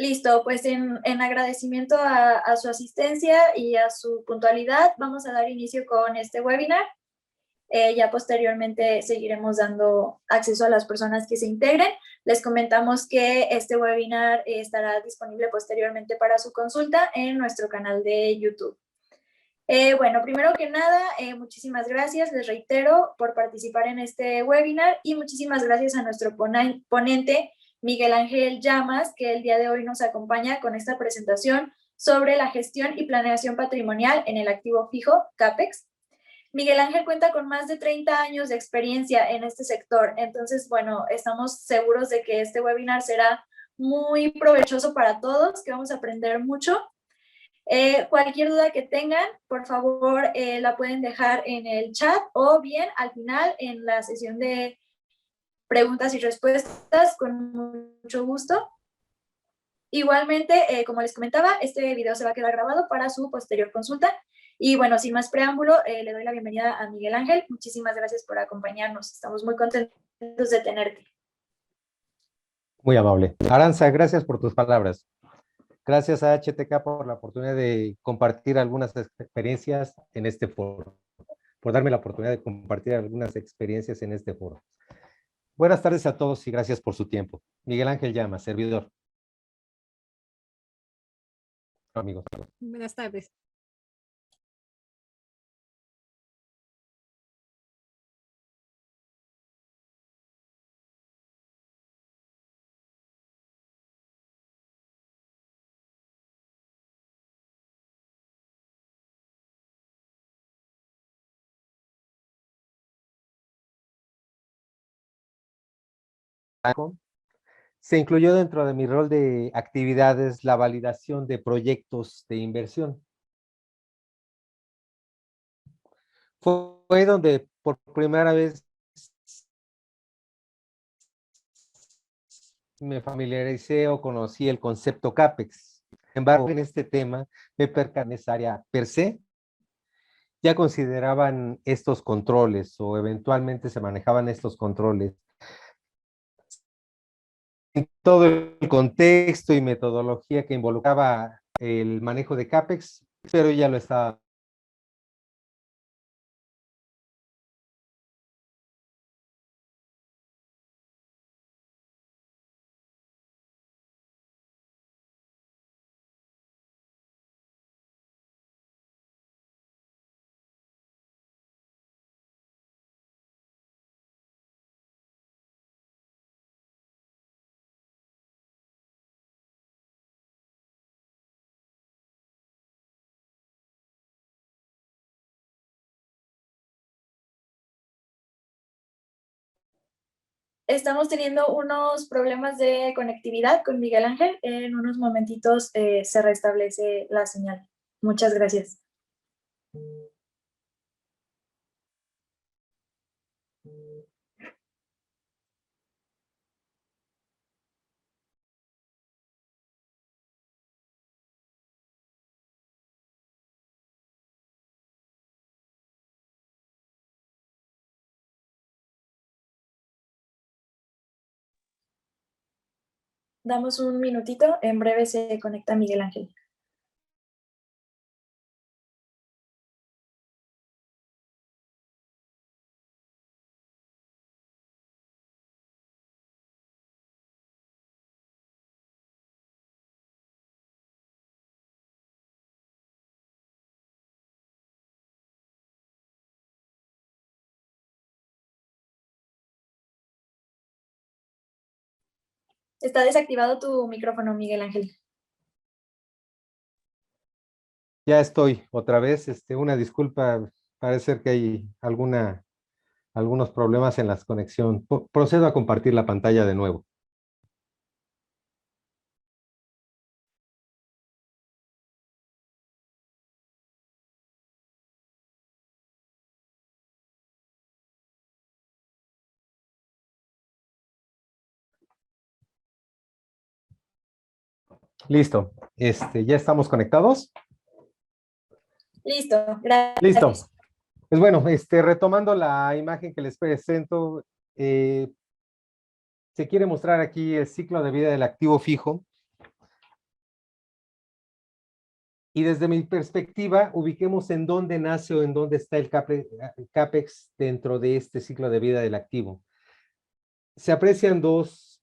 Listo, pues en agradecimiento a su asistencia y a su puntualidad, vamos a dar inicio con este webinar. Ya posteriormente seguiremos dando acceso a las personas que se integren. Les comentamos que este webinar estará disponible posteriormente para su consulta en nuestro canal de YouTube. Bueno, primero que nada, muchísimas gracias, les reitero, por participar en este webinar y muchísimas gracias a nuestro ponente, Miguel Ángel Llamas, que el día de hoy nos acompaña con esta presentación sobre la gestión y planeación patrimonial en el activo fijo, CAPEX. Miguel Ángel cuenta con más de 30 años de experiencia en este sector, entonces, bueno, estamos seguros de que este webinar será muy provechoso para todos, que vamos a aprender mucho. Cualquier duda que tengan, por favor, la pueden dejar en el chat o bien al final en la sesión de preguntas y respuestas, con mucho gusto. Igualmente, como les comentaba, este video se va a quedar grabado para su posterior consulta. Y bueno, sin más preámbulo, le doy la bienvenida a Miguel Ángel. Muchísimas gracias por acompañarnos. Estamos muy contentos de tenerte. Muy amable. Aranza, gracias por tus palabras. Gracias a HTK por la oportunidad de compartir algunas experiencias en este foro, por darme la oportunidad de compartir algunas experiencias en este foro. Buenas tardes a todos y gracias por su tiempo. Miguel Ángel Llamas, servidor. Amigos. Buenas tardes. Se incluyó dentro de mi rol de actividades la validación de proyectos de inversión. Fue donde por primera vez me familiaricé o conocí el concepto CAPEX. Sin embargo, en este tema me pertenece área per se. Ya consideraban estos controles o eventualmente se manejaban estos controles. En todo el contexto y metodología que involucraba el manejo de CAPEX, pero ya lo estaba. Estamos teniendo unos problemas de conectividad con Miguel Ángel. En unos momentitos se restablece la señal. Muchas gracias. Damos un minutito, en breve se conecta Miguel Ángel. Está desactivado tu micrófono, Miguel Ángel. Ya estoy otra vez, una disculpa, parece ser que hay algunos problemas en la conexión. Procedo a compartir la pantalla de nuevo. Listo. ¿Ya estamos conectados? Listo, gracias. Listo. Pues bueno, retomando la imagen que les presento, se quiere mostrar aquí el ciclo de vida del activo fijo Y desde mi perspectiva, ubiquemos en dónde nace o en dónde está el CAPEX dentro de este ciclo de vida del activo. Se aprecian dos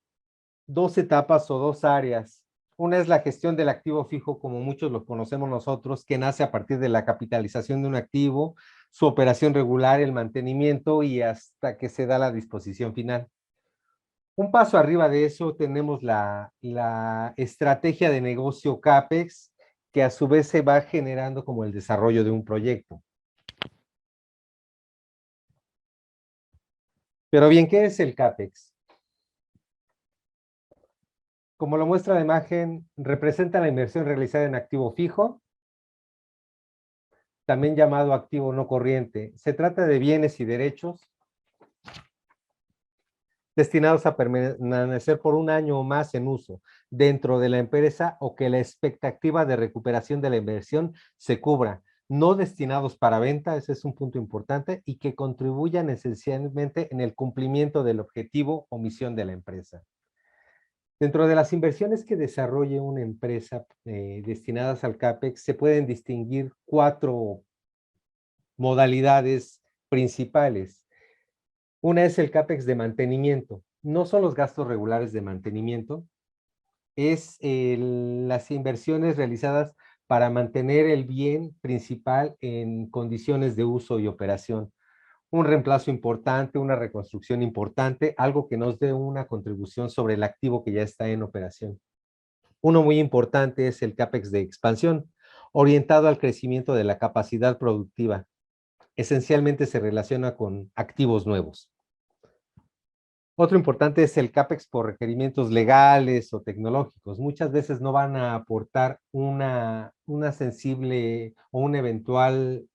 etapas o dos áreas. Una es la gestión del activo fijo, como muchos lo conocemos nosotros, que nace a partir de la capitalización de un activo, su operación regular, el mantenimiento y hasta que se da la disposición final. Un paso arriba de eso tenemos la estrategia de negocio CAPEX, que a su vez se va generando como el desarrollo de un proyecto. Pero bien, ¿qué es el CAPEX? Como lo muestra la imagen, representa la inversión realizada en activo fijo, también llamado activo no corriente. Se trata de bienes y derechos destinados a permanecer por un año o más en uso dentro de la empresa o que la expectativa de recuperación de la inversión se cubra, no destinados para venta, ese es un punto importante, y que contribuyan esencialmente en el cumplimiento del objetivo o misión de la empresa. Dentro de las inversiones que desarrolle una empresa destinadas al CAPEX, se pueden distinguir 4 modalidades principales. Una es el CAPEX de mantenimiento. No son los gastos regulares de mantenimiento, es las inversiones realizadas para mantener el bien principal en condiciones de uso y operación. Un reemplazo importante, una reconstrucción importante, algo que nos dé una contribución sobre el activo que ya está en operación. Uno muy importante es el CAPEX de expansión, orientado al crecimiento de la capacidad productiva. Esencialmente se relaciona con activos nuevos. Otro importante es el CAPEX por requerimientos legales o tecnológicos. Muchas veces no van a aportar una sensible o un eventual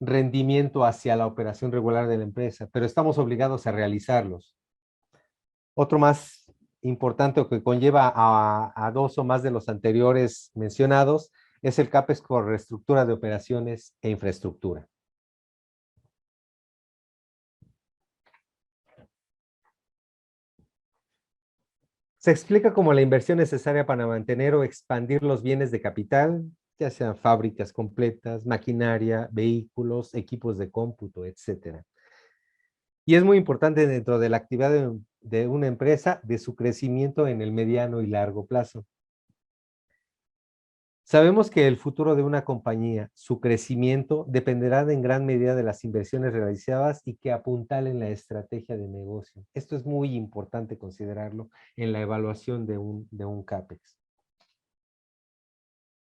rendimiento hacia la operación regular de la empresa, pero estamos obligados a realizarlos. Otro más importante o que conlleva a 2 o más de los anteriores mencionados es el CAPEX por reestructura de operaciones e infraestructura. Se explica como la inversión necesaria para mantener o expandir los bienes de capital, ya sean fábricas completas, maquinaria, vehículos, equipos de cómputo, etcétera. Y es muy importante dentro de la actividad de una empresa, de su crecimiento en el mediano y largo plazo. Sabemos que el futuro de una compañía, su crecimiento, dependerá en gran medida de las inversiones realizadas y que apuntalen la estrategia de negocio. Esto es muy importante considerarlo en la evaluación de un CAPEX.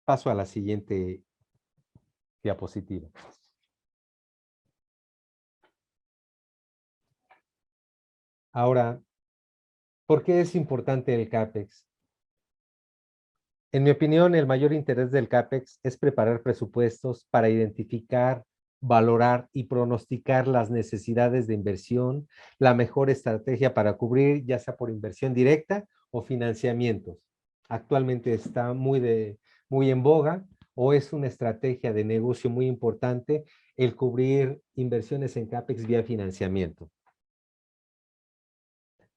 Paso a la siguiente diapositiva. Ahora, ¿por qué es importante el CAPEX? En mi opinión, el mayor interés del CAPEX es preparar presupuestos para identificar, valorar y pronosticar las necesidades de inversión, la mejor estrategia para cubrir, ya sea por inversión directa o financiamientos. Actualmente está muy en boga o es una estrategia de negocio muy importante el cubrir inversiones en CAPEX vía financiamiento.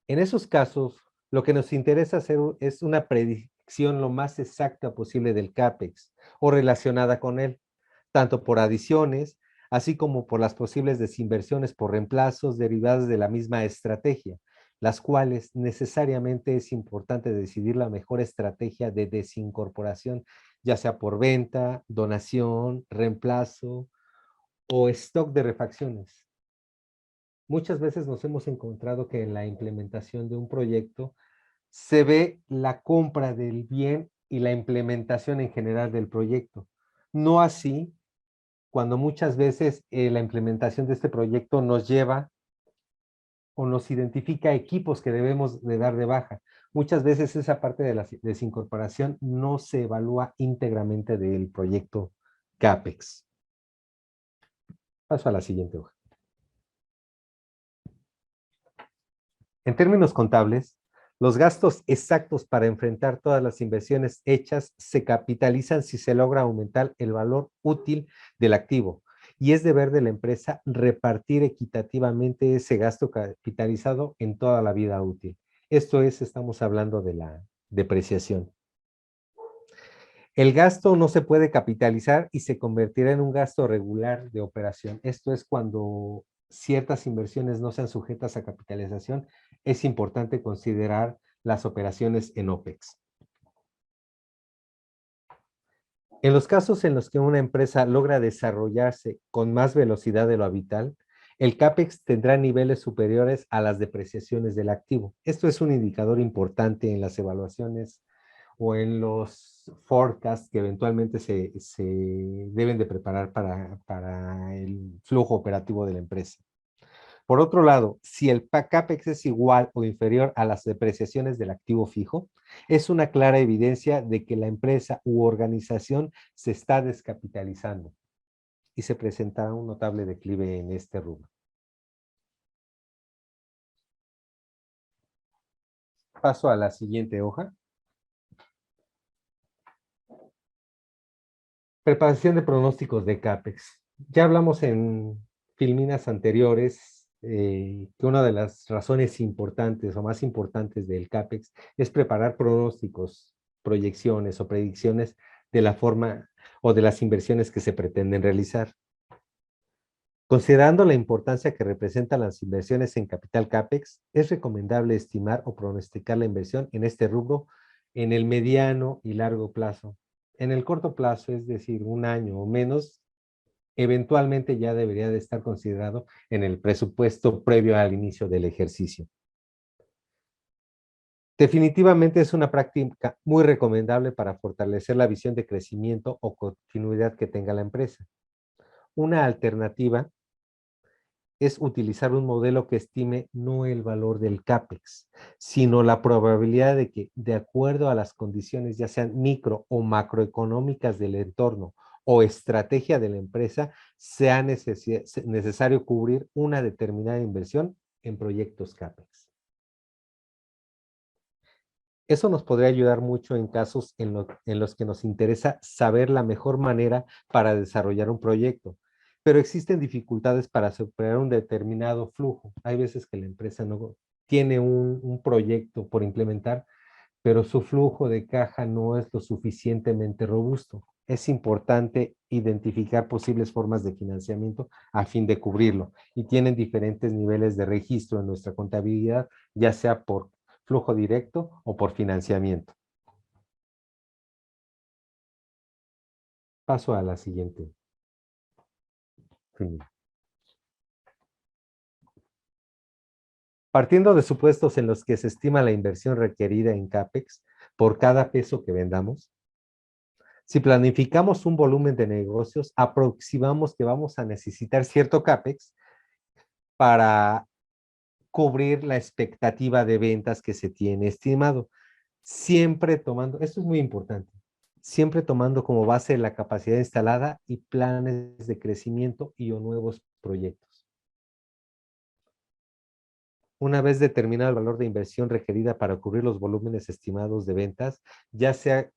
En esos casos, lo que nos interesa hacer es una predicción lo más exacta posible del CAPEX o relacionada con él, tanto por adiciones, así como por las posibles desinversiones por reemplazos derivadas de la misma estrategia, las cuales necesariamente es importante decidir la mejor estrategia de desincorporación, ya sea por venta, donación, reemplazo o stock de refacciones. Muchas veces nos hemos encontrado que en la implementación de un proyecto se ve la compra del bien y la implementación en general del proyecto. No así cuando muchas veces la implementación de este proyecto nos lleva o nos identifica equipos que debemos de dar de baja. Muchas veces esa parte de la desincorporación no se evalúa íntegramente del proyecto CAPEX. Paso a la siguiente hoja. En términos contables, los gastos exactos para enfrentar todas las inversiones hechas se capitalizan si se logra aumentar el valor útil del activo y es deber de la empresa repartir equitativamente ese gasto capitalizado en toda la vida útil. Esto es, estamos hablando de la depreciación. El gasto no se puede capitalizar y se convertirá en un gasto regular de operación. Esto es cuando ciertas inversiones no sean sujetas a capitalización. Es importante considerar las operaciones en OPEX. En los casos en los que una empresa logra desarrollarse con más velocidad de lo habitual, el CAPEX tendrá niveles superiores a las depreciaciones del activo. Esto es un indicador importante en las evaluaciones o en los forecasts que eventualmente se deben de preparar para el flujo operativo de la empresa. Por otro lado, si el CAPEX es igual o inferior a las depreciaciones del activo fijo, es una clara evidencia de que la empresa u organización se está descapitalizando y se presentará un notable declive en este rubro. Paso a la siguiente hoja. Preparación de pronósticos de CAPEX. Ya hablamos en filminas anteriores que una de las razones importantes o más importantes del CAPEX es preparar pronósticos, proyecciones o predicciones de la forma o de las inversiones que se pretenden realizar. Considerando la importancia que representan las inversiones en capital CAPEX, es recomendable estimar o pronosticar la inversión en este rubro en el mediano y largo plazo. En el corto plazo, es decir, un año o menos, eventualmente ya debería de estar considerado en el presupuesto previo al inicio del ejercicio. Definitivamente es una práctica muy recomendable para fortalecer la visión de crecimiento o continuidad que tenga la empresa. Una alternativa es utilizar un modelo que estime no el valor del CAPEX, sino la probabilidad de que, de acuerdo a las condiciones, ya sean micro o macroeconómicas del entorno o estrategia de la empresa, sea necesario cubrir una determinada inversión en proyectos CAPEX. Eso nos podría ayudar mucho en casos en los que nos interesa saber la mejor manera para desarrollar un proyecto, pero existen dificultades para superar un determinado flujo. Hay veces que la empresa no tiene un proyecto por implementar, pero su flujo de caja no es lo suficientemente robusto. Es importante identificar posibles formas de financiamiento a fin de cubrirlo y tienen diferentes niveles de registro en nuestra contabilidad, ya sea por flujo directo o por financiamiento. Paso a la siguiente. Partiendo de supuestos en los que se estima la inversión requerida en CAPEX por cada peso que vendamos, si planificamos un volumen de negocios, aproximamos que vamos a necesitar cierto CAPEX para cubrir la expectativa de ventas que se tiene estimado. Siempre tomando, esto es muy importante, siempre tomando como base la capacidad instalada y planes de crecimiento y o nuevos proyectos. Una vez determinado el valor de inversión requerida para cubrir los volúmenes estimados de ventas, ya sea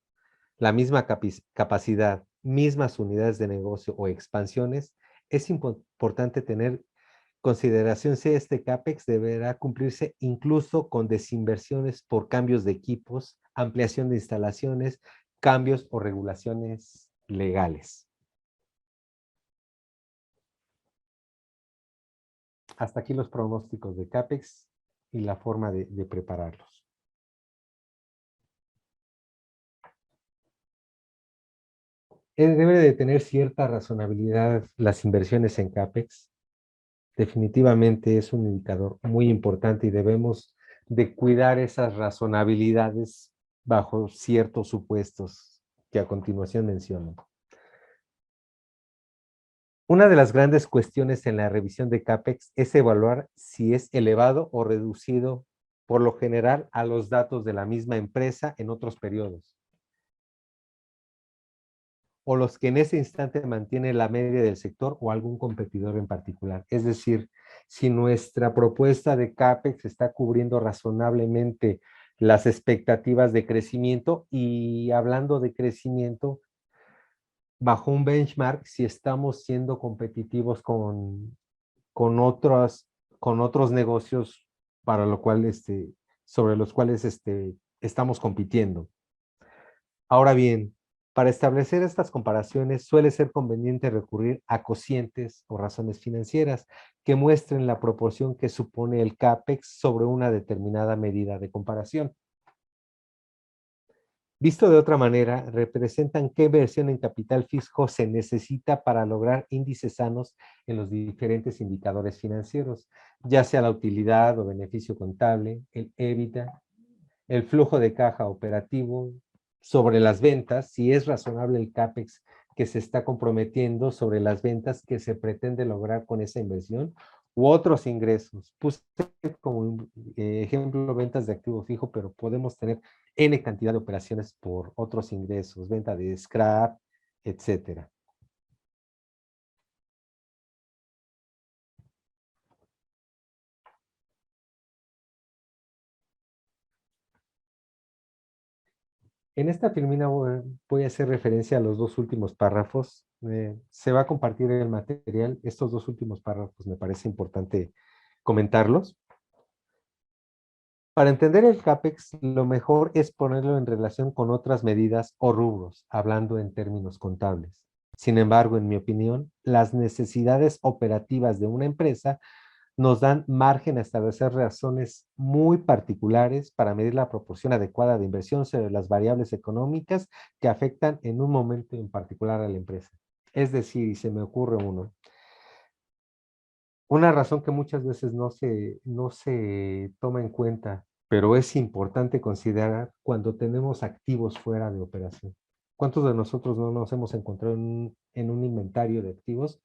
la misma capacidad, mismas unidades de negocio o expansiones, es importante tener consideración si este CAPEX deberá cumplirse incluso con desinversiones por cambios de equipos, ampliación de instalaciones, cambios o regulaciones legales. Hasta aquí los pronósticos de CAPEX y la forma de prepararlos. Debe de tener cierta razonabilidad las inversiones en CAPEX. Definitivamente es un indicador muy importante y debemos de cuidar esas razonabilidades bajo ciertos supuestos que a continuación menciono. Una de las grandes cuestiones en la revisión de CAPEX es evaluar si es elevado o reducido por lo general a los datos de la misma empresa en otros periodos, o los que en ese instante mantiene la media del sector o algún competidor en particular. Es decir, si nuestra propuesta de CAPEX está cubriendo razonablemente las expectativas de crecimiento, y hablando de crecimiento, bajo un benchmark, si estamos siendo competitivos con otros negocios para lo cual, sobre los cuales estamos compitiendo. Ahora bien, Para establecer estas comparaciones suele ser conveniente recurrir a cocientes o razones financieras que muestren la proporción que supone el CAPEX sobre una determinada medida de comparación. Visto de otra manera, representan qué inversión en capital fijo se necesita para lograr índices sanos en los diferentes indicadores financieros, ya sea la utilidad o beneficio contable, el EBITDA, el flujo de caja operativo, sobre las ventas, si es razonable el CAPEX que se está comprometiendo sobre las ventas que se pretende lograr con esa inversión, u otros ingresos. Puse como ejemplo ventas de activo fijo, pero podemos tener N cantidad de operaciones por otros ingresos, venta de scrap, etcétera. En esta filmina voy a hacer referencia a los dos últimos párrafos. Se va a compartir el material. Estos dos últimos párrafos me parece importante comentarlos. Para entender el CAPEX, lo mejor es ponerlo en relación con otras medidas o rubros, hablando en términos contables. Sin embargo, en mi opinión, las necesidades operativas de una empresa nos dan margen a establecer razones muy particulares para medir la proporción adecuada de inversión sobre las variables económicas que afectan en un momento en particular a la empresa. Es decir, y se me ocurre una razón que muchas veces no se toma en cuenta, pero es importante considerar cuando tenemos activos fuera de operación. ¿Cuántos de nosotros no nos hemos encontrado en un inventario de activos?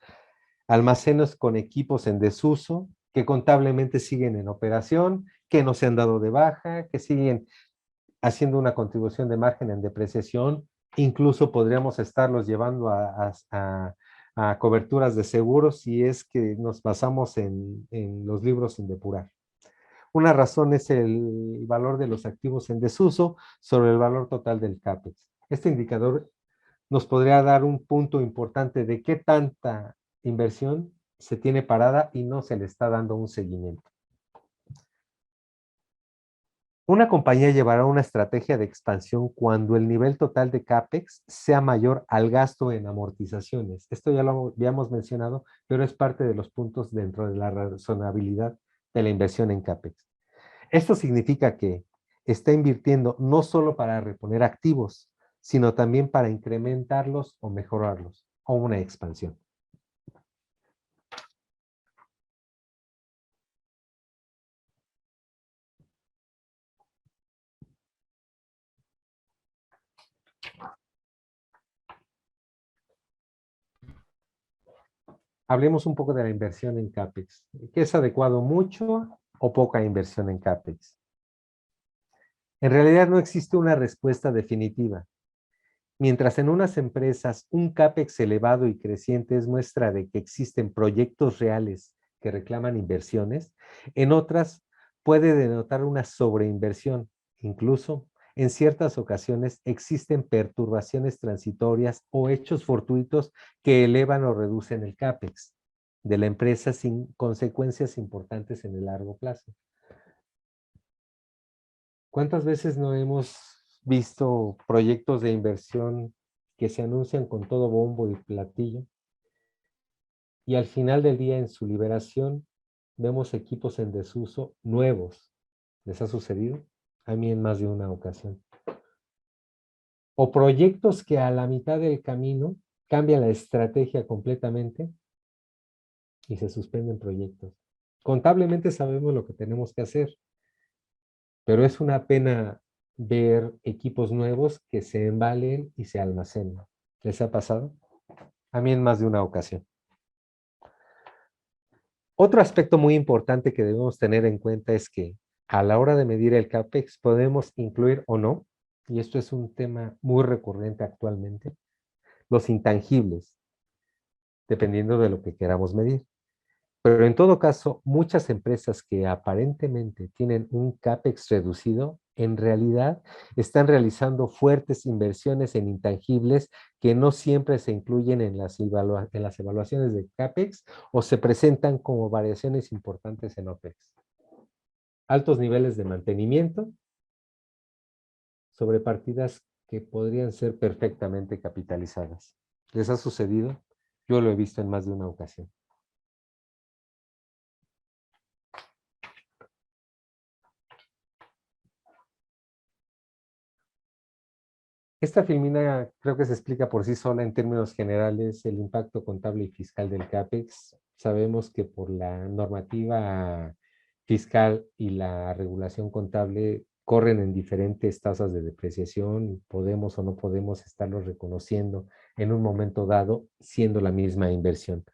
Almacenes con equipos en desuso, que contablemente siguen en operación, que no se han dado de baja, que siguen haciendo una contribución de margen en depreciación, incluso podríamos estarlos llevando a coberturas de seguros si es que nos basamos en los libros sin depurar. Una razón es el valor de los activos en desuso sobre el valor total del CAPEX. Este indicador nos podría dar un punto importante de qué tanta inversión se tiene parada y no se le está dando un seguimiento. Una compañía llevará una estrategia de expansión cuando el nivel total de CAPEX sea mayor al gasto en amortizaciones. Esto ya lo habíamos mencionado, pero es parte de los puntos dentro de la razonabilidad de la inversión en CAPEX. Esto significa que está invirtiendo no solo para reponer activos, sino también para incrementarlos o mejorarlos, o una expansión. Hablemos un poco de la inversión en CAPEX. ¿Qué es adecuado, mucho o poca inversión en CAPEX? En realidad no existe una respuesta definitiva. Mientras en unas empresas un CAPEX elevado y creciente es muestra de que existen proyectos reales que reclaman inversiones, en otras puede denotar una sobreinversión. Incluso en ciertas ocasiones existen perturbaciones transitorias o hechos fortuitos que elevan o reducen el CAPEX de la empresa sin consecuencias importantes en el largo plazo. ¿Cuántas veces no hemos visto proyectos de inversión que se anuncian con todo bombo y platillo? Y al final del día, en su liberación, vemos equipos en desuso nuevos. ¿Les ha sucedido? A mí en más de una ocasión. O proyectos que a la mitad del camino cambian la estrategia completamente y se suspenden proyectos. Contablemente sabemos lo que tenemos que hacer, pero es una pena ver equipos nuevos que se embalen y se almacenan. ¿Les ha pasado? A mí en más de una ocasión. Otro aspecto muy importante que debemos tener en cuenta es que a la hora de medir el CAPEX podemos incluir o no, y esto es un tema muy recurrente actualmente, los intangibles, dependiendo de lo que queramos medir. Pero en todo caso, muchas empresas que aparentemente tienen un CAPEX reducido, en realidad están realizando fuertes inversiones en intangibles que no siempre se incluyen en las evaluaciones de CAPEX o se presentan como variaciones importantes en OPEX. Altos niveles de mantenimiento sobre partidas que podrían ser perfectamente capitalizadas. ¿Les ha sucedido? Yo lo he visto en más de una ocasión. Esta filmina creo que se explica por sí sola en términos generales el impacto contable y fiscal del CAPEX. Sabemos que por la normativa fiscal y la regulación contable corren en diferentes tasas de depreciación, podemos o no podemos estarlos reconociendo en un momento dado, siendo la misma inversión.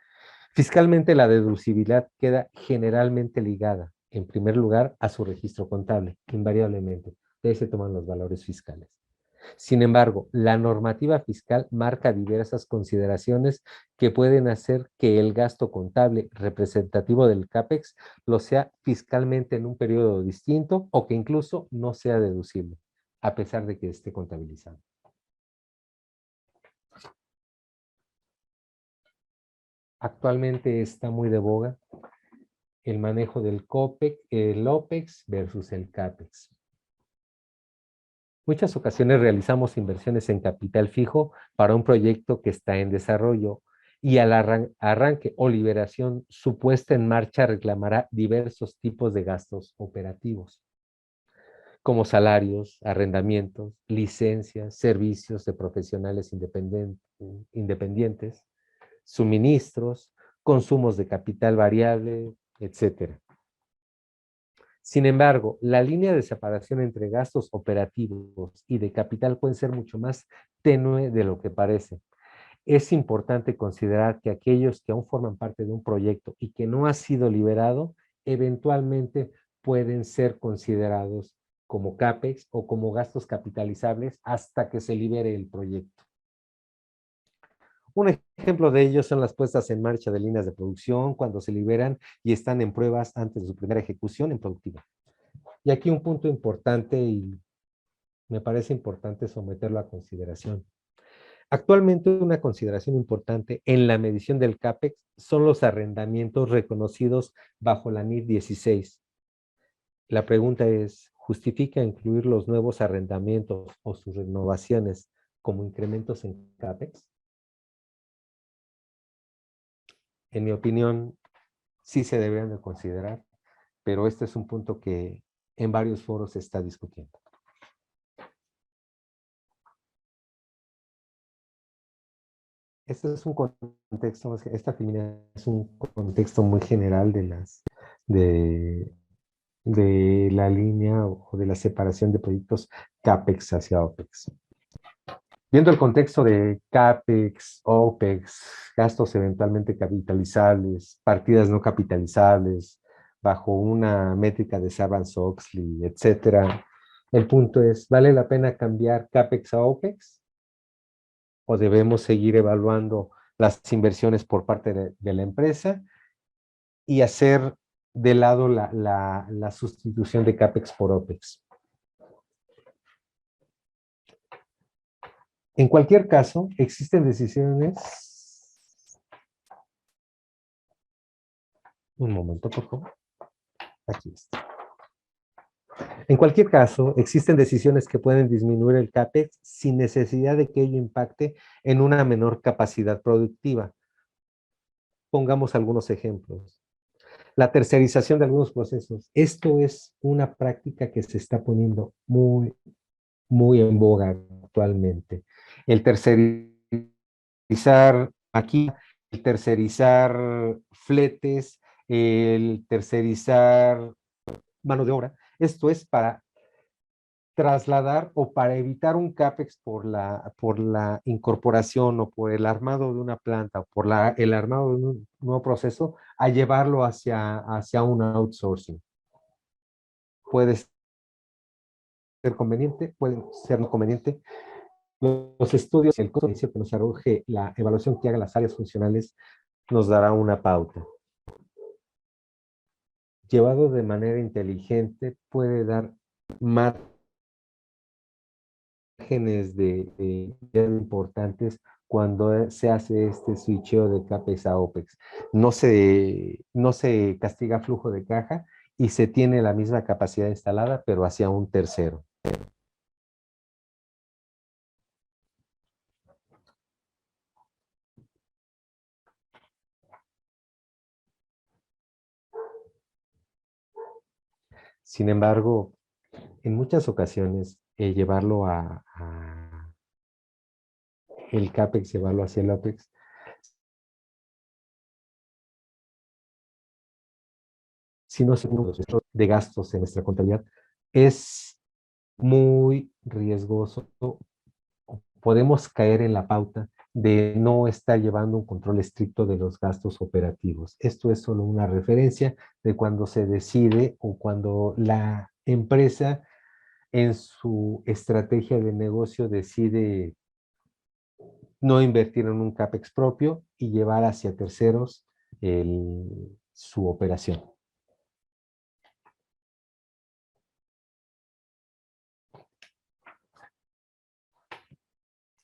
Fiscalmente, la deducibilidad queda generalmente ligada, en primer lugar, a su registro contable, invariablemente. De ahí se toman los valores fiscales. Sin embargo, la normativa fiscal marca diversas consideraciones que pueden hacer que el gasto contable representativo del CAPEX lo sea fiscalmente en un periodo distinto o que incluso no sea deducible, a pesar de que esté contabilizado. Actualmente está muy de boga el manejo del COPEX, el OPEX versus el CAPEX. Muchas ocasiones realizamos inversiones en capital fijo para un proyecto que está en desarrollo y al arranque o liberación, su puesta en marcha reclamará diversos tipos de gastos operativos, como salarios, arrendamientos, licencias, servicios de profesionales independientes, suministros, consumos de capital variable, etcétera. Sin embargo, la línea de separación entre gastos operativos y de capital puede ser mucho más tenue de lo que parece. Es importante considerar que aquellos que aún forman parte de un proyecto y que no ha sido liberado, eventualmente pueden ser considerados como CAPEX o como gastos capitalizables hasta que se libere el proyecto. Un ejemplo de ello son las puestas en marcha de líneas de producción cuando se liberan y están en pruebas antes de su primera ejecución en productiva. Y aquí un punto importante y me parece importante someterlo a consideración. Actualmente una consideración importante en la medición del CAPEX son los arrendamientos reconocidos bajo la NIF 16. La pregunta es, ¿justifica incluir los nuevos arrendamientos o sus renovaciones como incrementos en CAPEX? En mi opinión, sí se deberían de considerar, pero este es un punto que en varios foros se está discutiendo. Este es un contexto, esta filmina es un contexto muy general de, de la línea o de la separación de proyectos CAPEX hacia OPEX. Viendo el contexto de CAPEX, OPEX, gastos eventualmente capitalizables, partidas no capitalizables, bajo una métrica de Sarbanes-Oxley, etcétera, el punto es, ¿vale la pena cambiar CAPEX a OPEX? ¿O debemos seguir evaluando las inversiones por parte de la empresa y hacer de lado la sustitución de CAPEX por OPEX? En cualquier caso, existen decisiones... Un momento, por favor. Aquí está. En cualquier caso, existen decisiones que pueden disminuir el CAPEX sin necesidad de que ello impacte en una menor capacidad productiva. Pongamos algunos ejemplos. La tercerización de algunos procesos. Esto es una práctica que se está poniendo muy en boga actualmente. El tercerizar aquí, el tercerizar fletes, el tercerizar mano de obra. Esto es para trasladar o para evitar un CAPEX por la incorporación o por el armado de una planta o por el armado de un nuevo proceso a llevarlo hacia un outsourcing. Puede ser conveniente, puede ser no conveniente. Los estudios y el costo que nos arroje la evaluación que hagan las áreas funcionales nos dará una pauta. Llevado de manera inteligente puede dar márgenes de importantes cuando se hace este switcheo de CAPEX a OPEX. No se castiga flujo de caja y se tiene la misma capacidad instalada, pero hacia un tercero. Sin embargo, en muchas ocasiones, llevarlo el CAPEX, llevarlo hacia el OPEX, si no seguimos los registros de gastos en nuestra contabilidad, es muy riesgoso. Podemos caer en la pauta de no estar llevando un control estricto de los gastos operativos. Esto es solo una referencia de cuando se decide o cuando la empresa en su estrategia de negocio decide no invertir en un CAPEX propio y llevar hacia terceros su operación.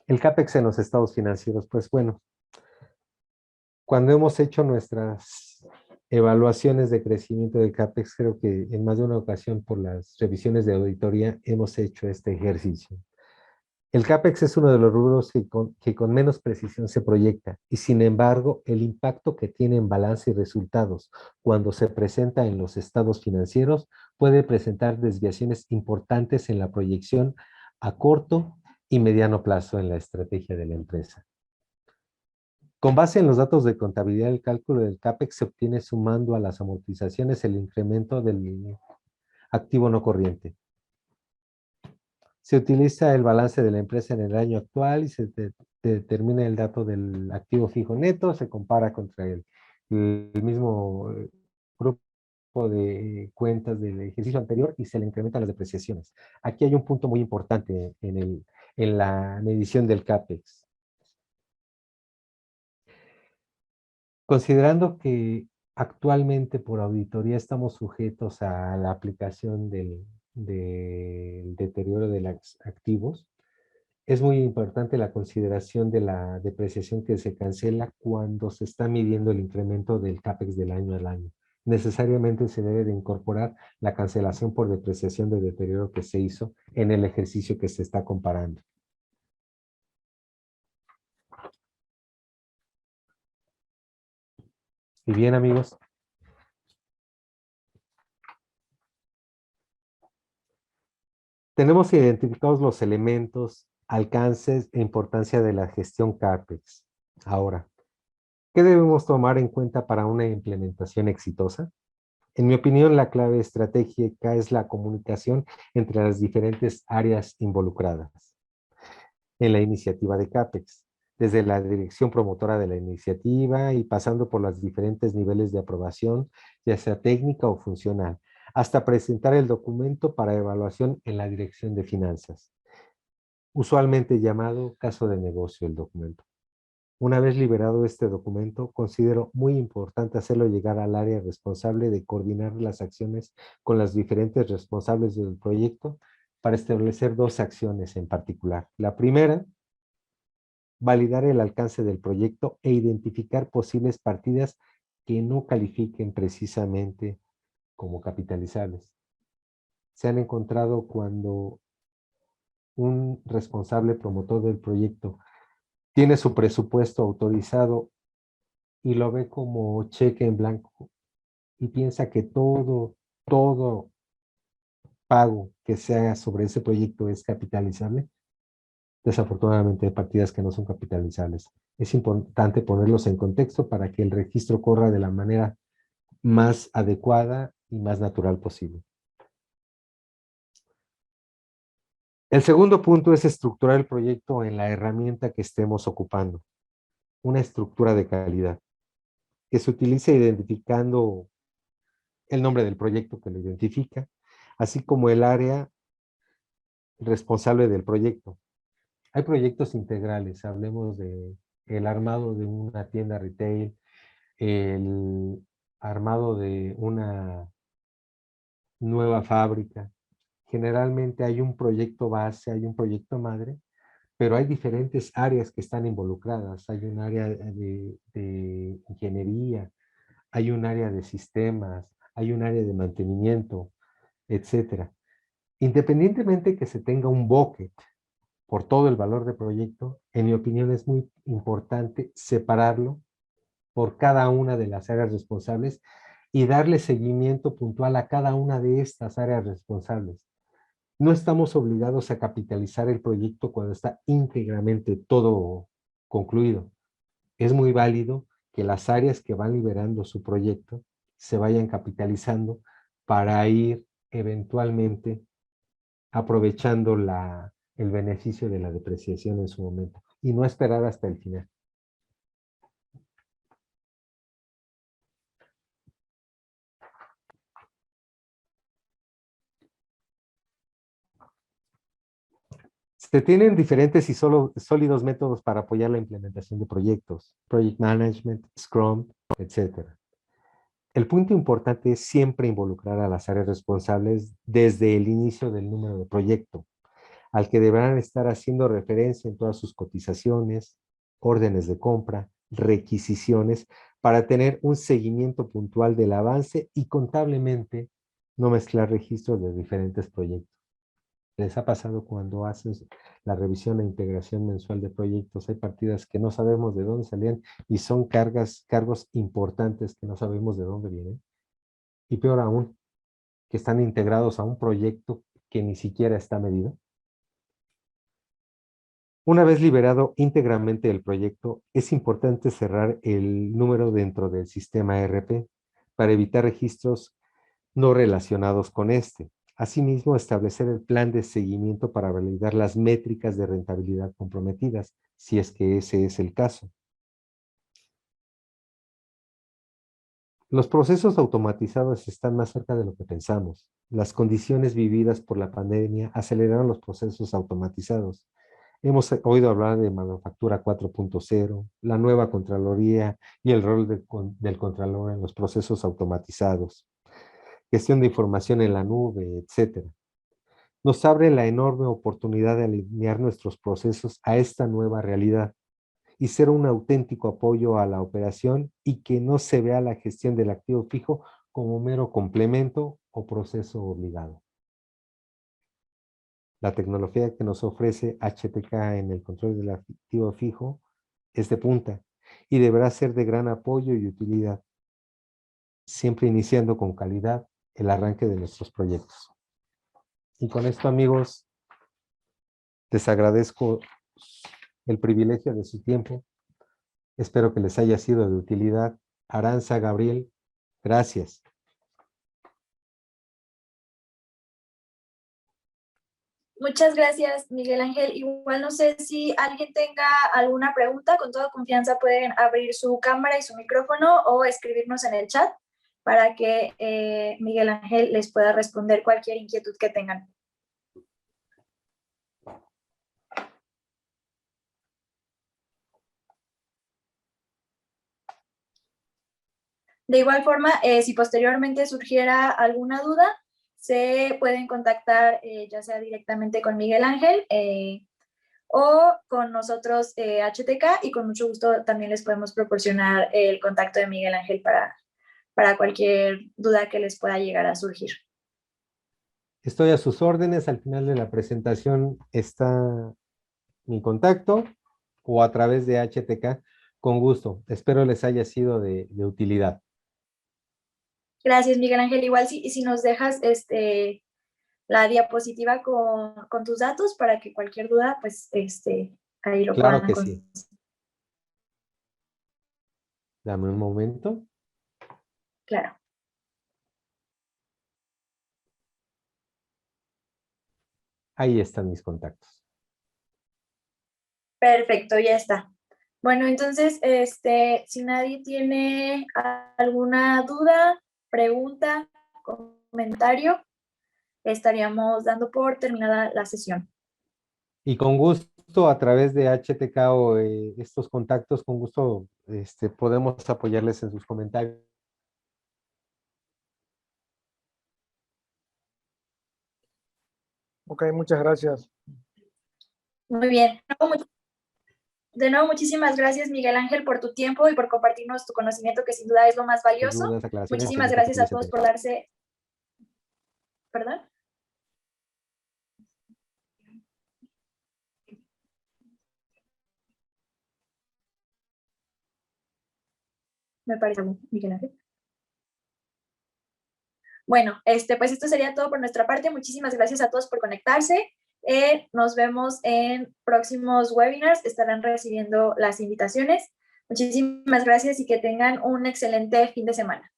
El CAPEX en los estados financieros, pues bueno, cuando hemos hecho nuestras evaluaciones de crecimiento de CAPEX, creo que en más de una ocasión por las revisiones de auditoría hemos hecho este ejercicio. El CAPEX es uno de los rubros que con menos precisión se proyecta y sin embargo el impacto que tiene en balance y resultados cuando se presenta en los estados financieros puede presentar desviaciones importantes en la proyección a corto y mediano plazo en la estrategia de la empresa. Con base en los datos de contabilidad, el cálculo del CAPEX se obtiene sumando a las amortizaciones el incremento del activo no corriente. Se utiliza el balance de la empresa en el año actual y se determina el dato del activo fijo neto, se compara contra el mismo grupo de cuentas del ejercicio anterior y se le incrementan las depreciaciones. Aquí hay un punto muy importante en la medición del CAPEX. Considerando que actualmente por auditoría estamos sujetos a la aplicación del deterioro de los activos, es muy importante la consideración de la depreciación que se cancela cuando se está midiendo el incremento del CAPEX del año al año. Necesariamente se debe de incorporar la cancelación por depreciación de deterioro que se hizo en el ejercicio que se está comparando. Y bien, amigos, tenemos identificados los elementos, alcances e importancia de la gestión CAPEX. Ahora, ¿qué debemos tomar en cuenta para una implementación exitosa? En mi opinión, la clave estratégica es la comunicación entre las diferentes áreas involucradas en la iniciativa de CAPEX, desde la dirección promotora de la iniciativa y pasando por los diferentes niveles de aprobación, ya sea técnica o funcional, hasta presentar el documento para evaluación en la dirección de finanzas, usualmente llamado caso de negocio el documento. Una vez liberado este documento, considero muy importante hacerlo llegar al área responsable de coordinar las acciones con las diferentes responsables del proyecto para establecer dos acciones en particular. La primera, validar el alcance del proyecto e identificar posibles partidas que no califiquen precisamente como capitalizables. Se han encontrado cuando un responsable promotor del proyecto tiene su presupuesto autorizado y lo ve como cheque en blanco y piensa que todo pago que se haga sobre ese proyecto es capitalizable. Desafortunadamente hay partidas que no son capitalizables. Es importante ponerlos en contexto para que el registro corra de la manera más adecuada y más natural posible. El segundo punto es estructurar el proyecto en la herramienta que estemos ocupando. Una estructura de calidad que se utilice identificando el nombre del proyecto que lo identifica, así como el área responsable del proyecto. Hay proyectos integrales, hablemos de el armado de una tienda retail, el armado de una nueva fábrica. Generalmente hay un proyecto base, hay un proyecto madre, pero hay diferentes áreas que están involucradas. Hay un área de ingeniería, hay un área de sistemas, hay un área de mantenimiento, etcétera. Independientemente que se tenga un bucket por todo el valor de proyecto, en mi opinión es muy importante separarlo por cada una de las áreas responsables y darle seguimiento puntual a cada una de estas áreas responsables. No estamos obligados a capitalizar el proyecto cuando está íntegramente todo concluido. Es muy válido que las áreas que van liberando su proyecto se vayan capitalizando para ir eventualmente aprovechando el beneficio de la depreciación en su momento y no esperar hasta el final. Se tienen diferentes y sólidos métodos para apoyar la implementación de proyectos, Project Management, Scrum, etc. El punto importante es siempre involucrar a las áreas responsables desde el inicio del número de proyecto, al que deberán estar haciendo referencia en todas sus cotizaciones, órdenes de compra, requisiciones, para tener un seguimiento puntual del avance y contablemente no mezclar registros de diferentes proyectos. ¿Les ha pasado cuando haces la revisión e integración mensual de proyectos? Hay partidas que no sabemos de dónde salían y son cargos importantes que no sabemos de dónde vienen. Y peor aún, que están integrados a un proyecto que ni siquiera está medido. Una vez liberado íntegramente el proyecto, es importante cerrar el número dentro del sistema ERP para evitar registros no relacionados con este. Asimismo, establecer el plan de seguimiento para validar las métricas de rentabilidad comprometidas, si es que ese es el caso. Los procesos automatizados están más cerca de lo que pensamos. Las condiciones vividas por la pandemia aceleraron los procesos automatizados. Hemos oído hablar de manufactura 4.0, la nueva Contraloría y el rol del Contralor en los procesos automatizados, gestión de información en la nube, etc. Nos abre la enorme oportunidad de alinear nuestros procesos a esta nueva realidad y ser un auténtico apoyo a la operación y que no se vea la gestión del activo fijo como mero complemento o proceso obligado. La tecnología que nos ofrece HTK en el control del activo fijo es de punta y deberá ser de gran apoyo y utilidad, siempre iniciando con calidad el arranque de nuestros proyectos. Y con esto, amigos, les agradezco el privilegio de su tiempo. Espero que les haya sido de utilidad. Aranza, Gabriel, gracias. Muchas gracias, Miguel Ángel. Igual no sé si alguien tenga alguna pregunta, con toda confianza pueden abrir su cámara y su micrófono o escribirnos en el chat para que Miguel Ángel les pueda responder cualquier inquietud que tengan. De igual forma, si posteriormente surgiera alguna duda, se pueden contactar ya sea directamente con Miguel Ángel o con nosotros HTK y con mucho gusto también les podemos proporcionar el contacto de Miguel Ángel para cualquier duda que les pueda llegar a surgir. Estoy a sus órdenes. Al final de la presentación está mi contacto o a través de HTK. Con gusto. Espero les haya sido de utilidad. Gracias, Miguel Ángel. Igual si nos dejas la diapositiva con tus datos para que cualquier duda, pues ahí lo Claro puedan que sí. Dame un momento. Claro. Ahí están mis contactos. Perfecto, ya está. Bueno, entonces, si nadie tiene alguna duda, pregunta, comentario, estaríamos dando por terminada la sesión. Y con gusto, a través de HTK o estos contactos, con gusto podemos apoyarles en sus comentarios. Ok, muchas gracias. Muy bien. De nuevo, muchísimas gracias, Miguel Ángel, por tu tiempo y por compartirnos tu conocimiento, que sin duda es lo más valioso. Dudas, aclaraciones, Muchísimas seguimiento gracias a futuro, todos etcétera. por darse... ¿Perdón? Me parece, Miguel Ángel. Bueno, pues esto sería todo por nuestra parte. Muchísimas gracias a todos por conectarse. Nos vemos en próximos webinars. Estarán recibiendo las invitaciones. Muchísimas gracias y que tengan un excelente fin de semana.